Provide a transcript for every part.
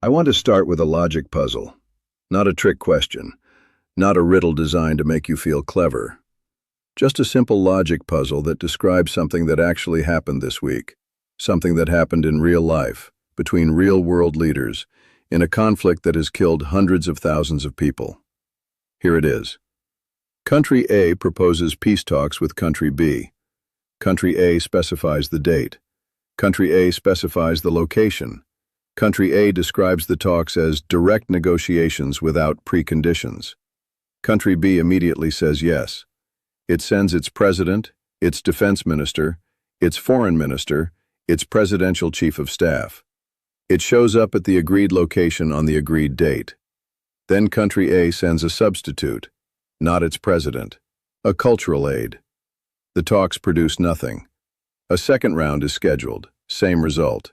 I want to start with a logic puzzle, not a trick question, not a riddle designed to make you feel clever. Just a simple logic puzzle that describes something that actually happened this week, something that happened in real life, between real-world leaders, in a conflict that has killed hundreds of thousands of people. Here it is. Country A proposes peace talks with Country B. Country A specifies the date. Country A specifies the location. Country A describes the talks as direct negotiations without preconditions. Country B immediately says yes. It sends its president, its defense minister, its foreign minister, its presidential chief of staff. It shows up at the agreed location on the agreed date. Then Country A sends a substitute, not its president, a cultural aide. The talks produce nothing. A second round is scheduled, same result.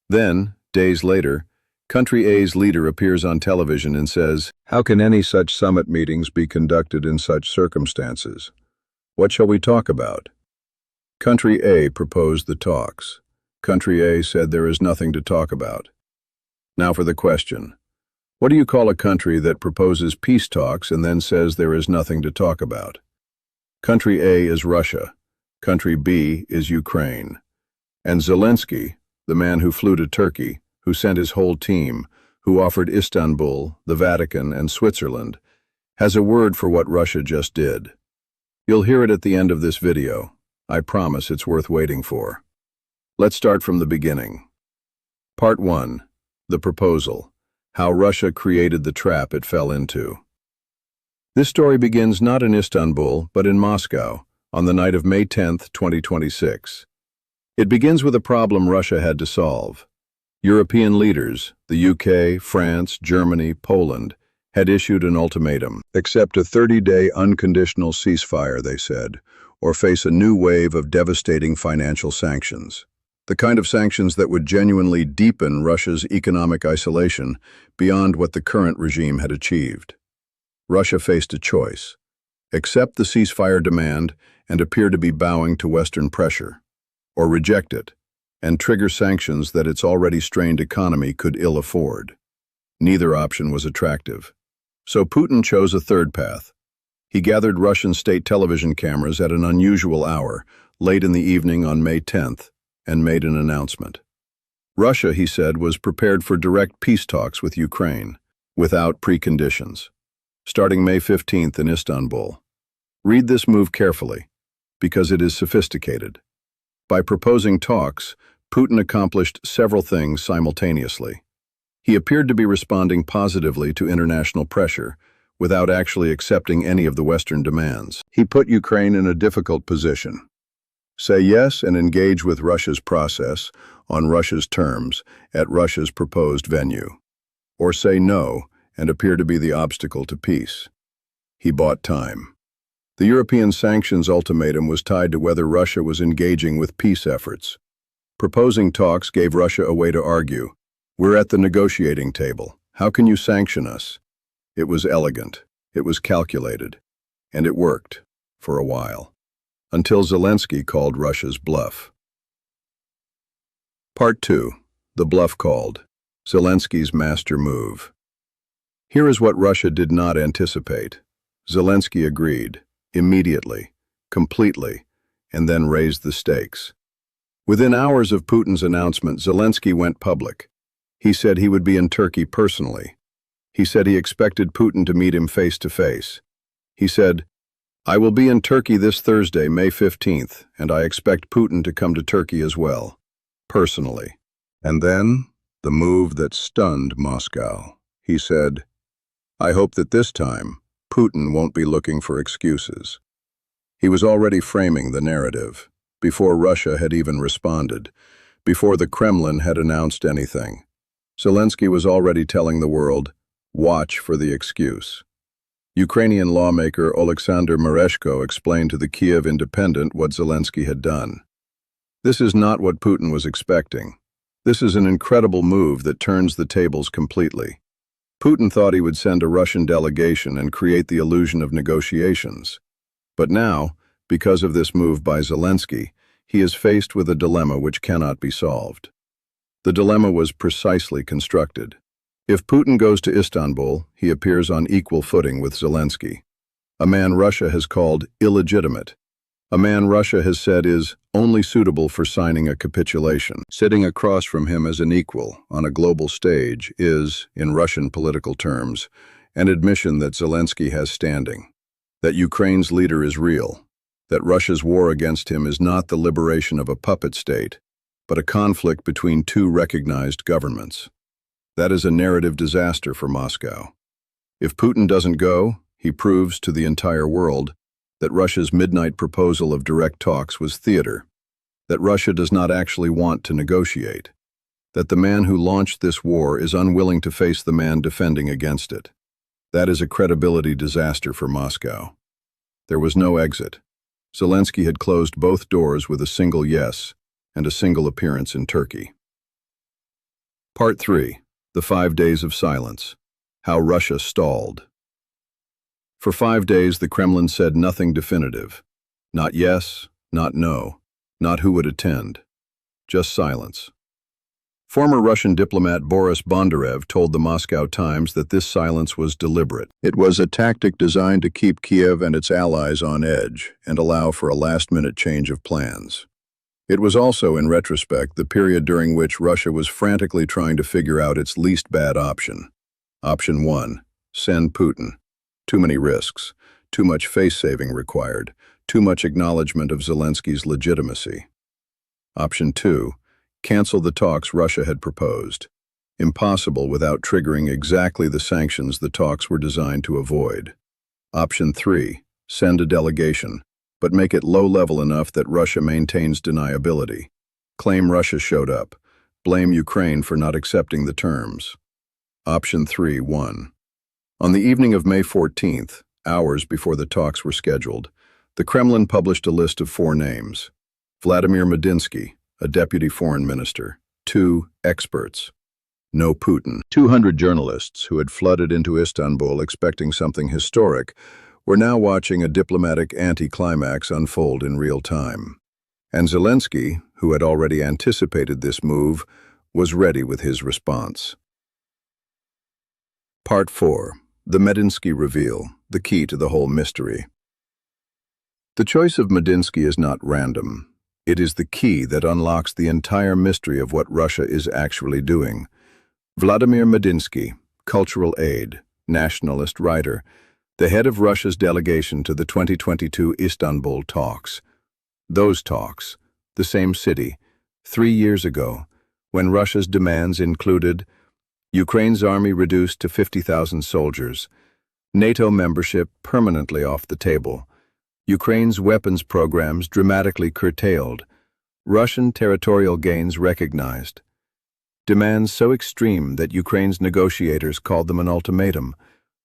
Then, days later, Country A's leader appears on television and says, "How can any such summit meetings be conducted in such circumstances? What shall we talk about?" Country A proposed the talks. Country A said there is nothing to talk about. Now for the question. What do you call a country that proposes peace talks and then says there is nothing to talk about? Country A is Russia. Country B is Ukraine. And Zelensky, the man who flew to Turkey, who sent his whole team, who offered Istanbul, the Vatican, and Switzerland, has a word for what Russia just did. You'll hear it at the end of this video. I promise it's worth waiting for. Let's start from the beginning. Part 1. The proposal. How Russia created the trap it fell into. This story begins not in Istanbul, but in Moscow, on the night of May 10, 2026. It begins with a problem Russia had to solve. European leaders, the UK, France, Germany, Poland, had issued an ultimatum. Accept a 30-day unconditional ceasefire, they said, or face a new wave of devastating financial sanctions. The kind of sanctions that would genuinely deepen Russia's economic isolation beyond what the current regime had achieved. Russia faced a choice: accept the ceasefire demand and appear to be bowing to Western pressure, or reject it and trigger sanctions that its already strained economy could ill afford. Neither option was attractive. So Putin chose a third path. He gathered Russian state television cameras at an unusual hour, late in the evening on May 10th, and made an announcement. Russia, he said, was prepared for direct peace talks with Ukraine, without preconditions, starting May 15th in Istanbul. Read this move carefully, because it is sophisticated. By proposing talks, Putin accomplished several things simultaneously. He appeared to be responding positively to international pressure, without actually accepting any of the Western demands. He put Ukraine in a difficult position. Say yes and engage with Russia's process, on Russia's terms, at Russia's proposed venue. Or say no and appear to be the obstacle to peace. He bought time. The European sanctions ultimatum was tied to whether Russia was engaging with peace efforts. Proposing talks gave Russia a way to argue. We're at the negotiating table. How can you sanction us? It was elegant, it was calculated, and it worked, for a while, until Zelensky called Russia's bluff. Part 2. The bluff called. Zelensky's master move. Here is what Russia did not anticipate. Zelensky agreed, immediately, completely, and then raised the stakes. Within hours of Putin's announcement, Zelensky went public. He said he would be in Turkey personally. He said he expected Putin to meet him face to face. He said, "I will be in Turkey this Thursday, May 15th, and I expect Putin to come to Turkey as well, personally." And then, the move that stunned Moscow. He said, "I hope that this time, Putin won't be looking for excuses." He was already framing the narrative, before Russia had even responded, before the Kremlin had announced anything. Zelensky was already telling the world, watch for the excuse. Ukrainian lawmaker Oleksandr Mereshko explained to the Kiev Independent what Zelensky had done. This is not what Putin was expecting. This is an incredible move that turns the tables completely. Putin thought he would send a Russian delegation and create the illusion of negotiations. But now, because of this move by Zelensky, he is faced with a dilemma which cannot be solved. The dilemma was precisely constructed. If Putin goes to Istanbul, he appears on equal footing with Zelensky, a man Russia has called illegitimate, a man Russia has said is only suitable for signing a capitulation. Sitting across from him as an equal on a global stage is, in Russian political terms, an admission that Zelensky has standing, that Ukraine's leader is real, that Russia's war against him is not the liberation of a puppet state, but a conflict between two recognized governments. That is a narrative disaster for Moscow. If Putin doesn't go, he proves to the entire world that Russia's midnight proposal of direct talks was theater, that Russia does not actually want to negotiate, that the man who launched this war is unwilling to face the man defending against it. That is a credibility disaster for Moscow. There was no exit. Zelensky had closed both doors with a single yes and a single appearance in Turkey. Part 3. The 5 days of silence. How Russia stalled. For 5 days, the Kremlin said nothing definitive. Not yes, not no, not who would attend. Just silence. Former Russian diplomat Boris Bondarev told the Moscow Times that this silence was deliberate. It was a tactic designed to keep Kiev and its allies on edge and allow for a last-minute change of plans. It was also, in retrospect, the period during which Russia was frantically trying to figure out its least bad option. Option 1. Send Putin. Too many risks, too much face-saving required, too much acknowledgement of Zelensky's legitimacy. Option 2. Cancel the talks Russia had proposed. Impossible without triggering exactly the sanctions the talks were designed to avoid. Option 3. Send a delegation, but make it low-level enough that Russia maintains deniability. Claim Russia showed up. Blame Ukraine for not accepting the terms. Option 3.1. On the evening of May 14th, hours before the talks were scheduled, the Kremlin published a list of 4 names. Vladimir Zelenskyy, a deputy foreign minister. 2 experts. No Putin. 200 journalists who had flooded into Istanbul expecting something historic were now watching a diplomatic anticlimax unfold in real time. And Zelensky, who had already anticipated this move, was ready with his response. Part 4. The Zelenskyy reveal, the key to the whole mystery. The choice of Zelenskyy is not random. It is the key that unlocks the entire mystery of what Russia is actually doing. Vladimir Zelenskyy, cultural aide, nationalist writer, the head of Russia's delegation to the 2022 Istanbul talks. Those talks, the same city, 3 years ago, when Russia's demands included Ukraine's army reduced to 50,000 soldiers, NATO membership permanently off the table, Ukraine's weapons programs dramatically curtailed, Russian territorial gains recognized. Demands so extreme that Ukraine's negotiators called them an ultimatum.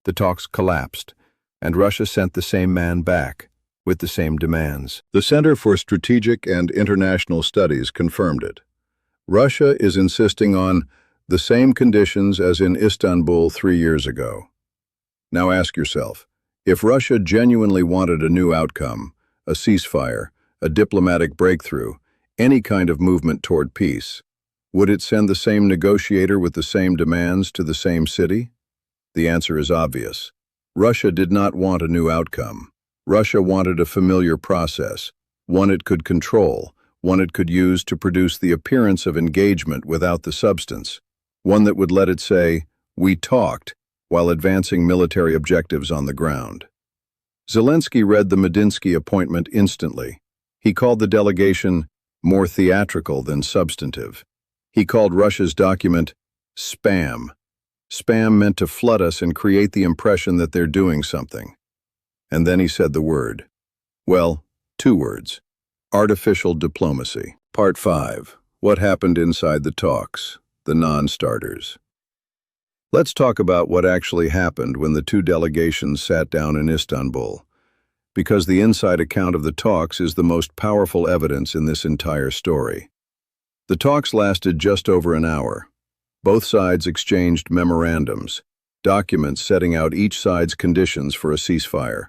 The talks collapsed, and Russia sent the same man back, with the same demands. The Center for Strategic and International Studies confirmed it. Russia is insisting on the same conditions as in Istanbul 3 years ago. Now ask yourself, if Russia genuinely wanted a new outcome, a ceasefire, a diplomatic breakthrough, any kind of movement toward peace, would it send the same negotiator with the same demands to the same city? The answer is obvious. Russia did not want a new outcome. Russia wanted a familiar process, one it could control, one it could use to produce the appearance of engagement without the substance, one that would let it say, "We talked," while advancing military objectives on the ground. Zelensky read the Zelenskyy appointment instantly. He called the delegation more theatrical than substantive. He called Russia's document spam. Spam meant to flood us and create the impression that they're doing something. And then he said the word. Well, 2 words. Artificial diplomacy. Part 5. What happened inside the talks, the non-starters. Let's talk about what actually happened when the 2 delegations sat down in Istanbul, because the inside account of the talks is the most powerful evidence in this entire story. The talks lasted just over an hour. Both sides exchanged memorandums, documents setting out each side's conditions for a ceasefire.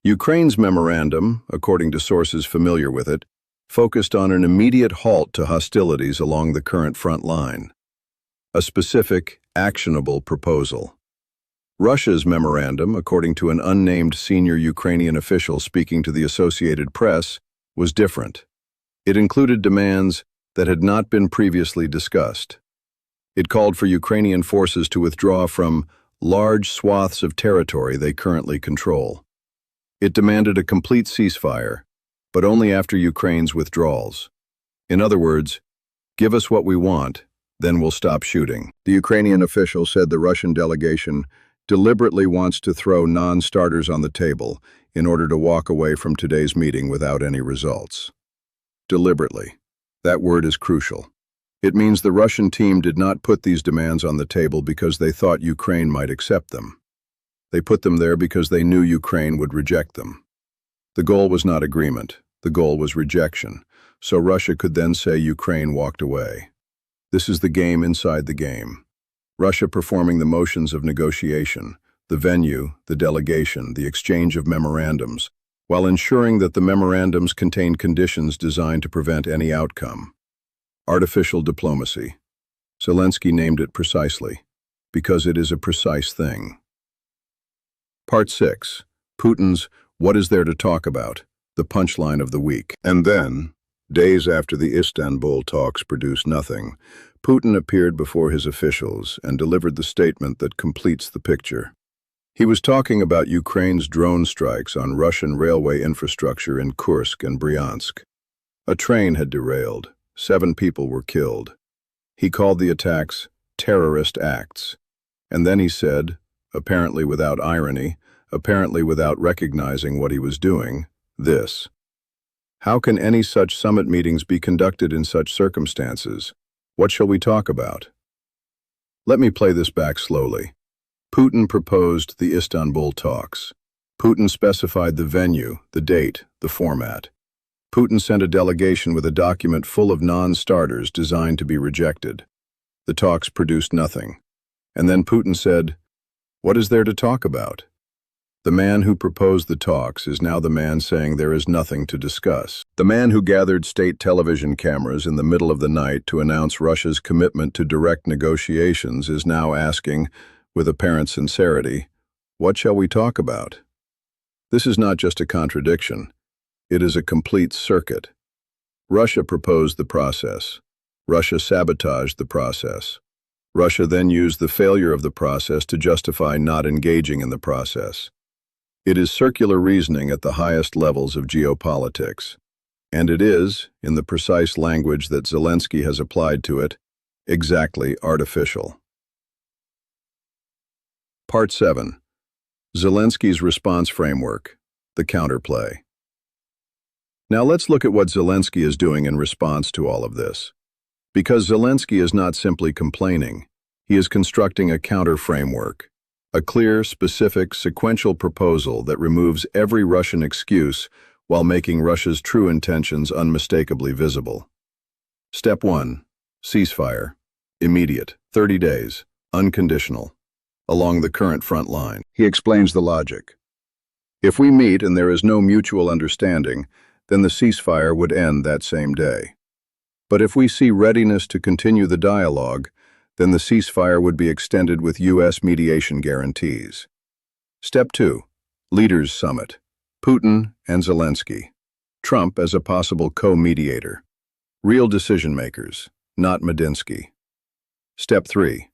Ukraine's memorandum, according to sources familiar with it, focused on an immediate halt to hostilities along the current front line. a specific, actionable proposal. Russia's memorandum, according to an unnamed senior Ukrainian official speaking to the Associated Press, was different. It included demands that had not been previously discussed. It called for Ukrainian forces to withdraw from large swaths of territory they currently control. It demanded a complete ceasefire, but only after Ukraine's withdrawals. In other words, give us what we want, then we'll stop shooting. The Ukrainian official said the Russian delegation deliberately wants to throw non-starters on the table in order to walk away from today's meeting without any results. Deliberately. That word is crucial. It means the Russian team did not put these demands on the table because they thought Ukraine might accept them. They put them there because they knew Ukraine would reject them. The goal was not agreement. The goal was rejection. So Russia could then say Ukraine walked away. This is the game inside the game. Russia performing the motions of negotiation, the venue, the delegation, the exchange of memorandums, while ensuring that the memorandums contain conditions designed to prevent any outcome. Artificial diplomacy. Zelensky named it precisely, because it is a precise thing. Part 6. Putin's "What is there to talk about?" the punchline of the week. And then, days after the Istanbul talks produced nothing, Putin appeared before his officials and delivered the statement that completes the picture. He was talking about Ukraine's drone strikes on Russian railway infrastructure in Kursk and Bryansk. A train had derailed. 7 people were killed. He called the attacks terrorist acts. And then he said, apparently without irony, apparently without recognizing what he was doing, this: "How can any such summit meetings be conducted in such circumstances? What shall we talk about?" Let me play this back slowly. Putin proposed the Istanbul talks. Putin specified the venue, the date, the format. Putin sent a delegation with a document full of non-starters designed to be rejected. The talks produced nothing. And then Putin said, "What is there to talk about?" The man who proposed the talks is now the man saying there is nothing to discuss. The man who gathered state television cameras in the middle of the night to announce Russia's commitment to direct negotiations is now asking, with apparent sincerity, "What shall we talk about?" This is not just a contradiction. It is a complete circuit. Russia proposed the process. Russia sabotaged the process. Russia then used the failure of the process to justify not engaging in the process. It is circular reasoning at the highest levels of geopolitics. And it is, in the precise language that Zelensky has applied to it, exactly artificial. Part 7. Zelensky's response framework, the counterplay. Now let's look at what Zelensky is doing in response to all of this. Because Zelensky is not simply complaining, he is constructing a counter-framework, a clear, specific, sequential proposal that removes every Russian excuse while making Russia's true intentions unmistakably visible. Step 1. Ceasefire. Immediate. 30 days. Unconditional. Along the current front line. He explains the logic. If we meet and there is no mutual understanding, then the ceasefire would end that same day. But if we see readiness to continue the dialogue, then the ceasefire would be extended with U.S. mediation guarantees. Step 2. Leaders Summit. Putin and Zelensky. Trump as a possible co-mediator. Real decision-makers, not Medinsky. Step 3.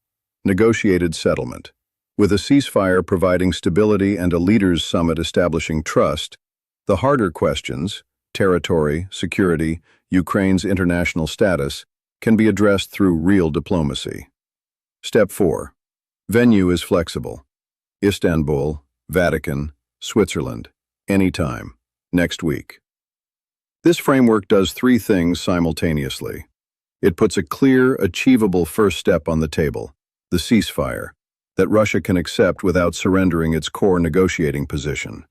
Negotiated settlement. With a ceasefire providing stability and a leaders' summit establishing trust, the harder questions, territory, security, Ukraine's international status, can be addressed through real diplomacy. Step 4. Venue is flexible. Istanbul, Vatican, Switzerland, anytime, next week. This framework does 3 things simultaneously. It puts a clear, achievable first step on the table, the ceasefire, that Russia can accept without surrendering its core negotiating position.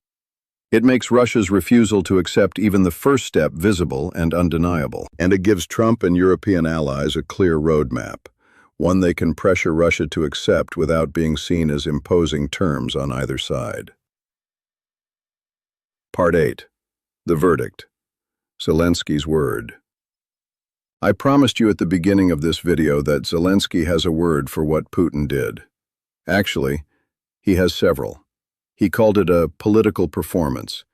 It makes Russia's refusal to accept even the first step visible and undeniable. And it gives Trump and European allies a clear roadmap, one they can pressure Russia to accept without being seen as imposing terms on either side. Part 8. The verdict. Zelensky's word. I promised you at the beginning of this video that Zelensky has a word for what Putin did. Actually, he has several. He called it a political performance.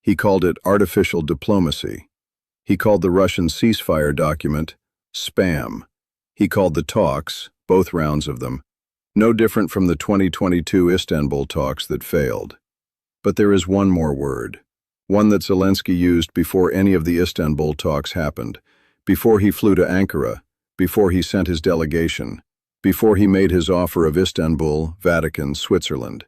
He called it artificial diplomacy. He called the Russian ceasefire document spam. He called the talks, both rounds of them, no different from the 2022 Istanbul talks that failed. But there is one more word, one that Zelensky used before any of the Istanbul talks happened, before he flew to Ankara, before he sent his delegation, before he made his offer of Istanbul, Vatican, Switzerland.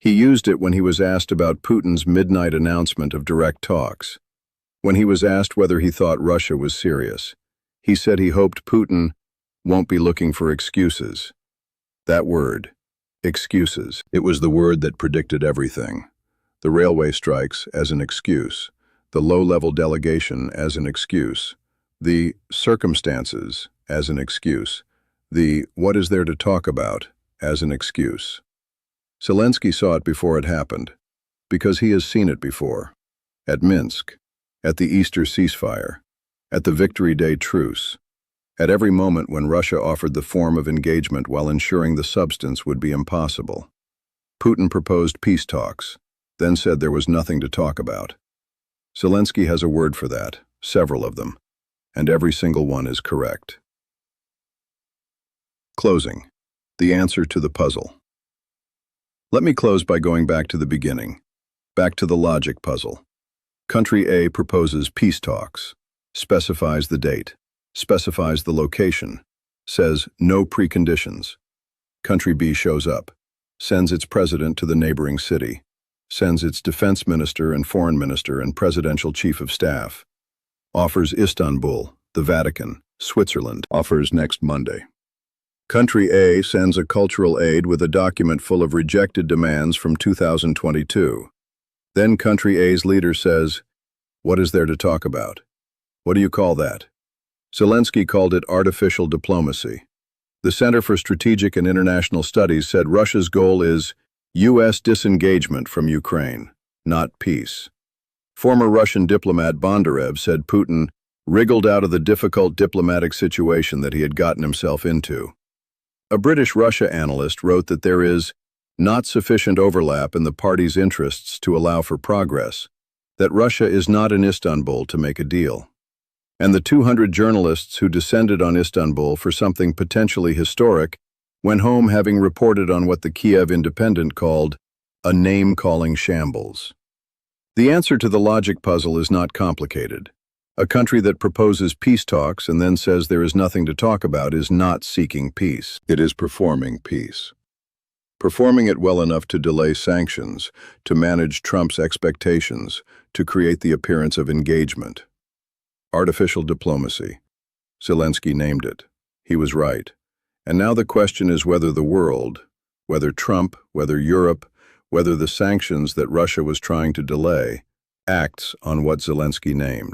He used it when he was asked about Putin's midnight announcement of direct talks. When he was asked whether he thought Russia was serious, he said he hoped Putin won't be looking for excuses. That word, excuses, it was the word that predicted everything. The railway strikes as an excuse, the low-level delegation as an excuse, the circumstances as an excuse, the what is there to talk about as an excuse. Zelensky saw it before it happened, because he has seen it before. At Minsk, at the Easter ceasefire, at the Victory Day truce, at every moment when Russia offered the form of engagement while ensuring the substance would be impossible. Putin proposed peace talks, then said there was nothing to talk about. Zelensky has a word for that, several of them, and every single one is correct. Closing. The answer to the puzzle. Let me close by going back to the beginning, back to the logic puzzle. Country A proposes peace talks, specifies the date, specifies the location, says no preconditions. Country B shows up, sends its president to the neighboring city, sends its defense minister and foreign minister and presidential chief of staff, offers Istanbul, the Vatican, Switzerland, offers next Monday. Country A sends a cultural aid with a document full of rejected demands from 2022. Then Country A's leader says, "What is there to talk about?" What do you call that? Zelensky called it artificial diplomacy. The Center for Strategic and International Studies said Russia's goal is U.S. disengagement from Ukraine, not peace. Former Russian diplomat Bondarev said Putin wriggled out of the difficult diplomatic situation that he had gotten himself into. A British Russia analyst wrote that there is not sufficient overlap in the parties' interests to allow for progress, that Russia is not in Istanbul to make a deal. And the 200 journalists who descended on Istanbul for something potentially historic went home having reported on what the Kiev Independent called a name-calling shambles. The answer to the logic puzzle is not complicated. A country that proposes peace talks and then says there is nothing to talk about is not seeking peace. It is performing peace. Performing it well enough to delay sanctions, to manage Trump's expectations, to create the appearance of engagement. Artificial diplomacy. Zelensky named it. He was right. And now the question is whether the world, whether Trump, whether Europe, whether the sanctions that Russia was trying to delay, acts on what Zelensky named.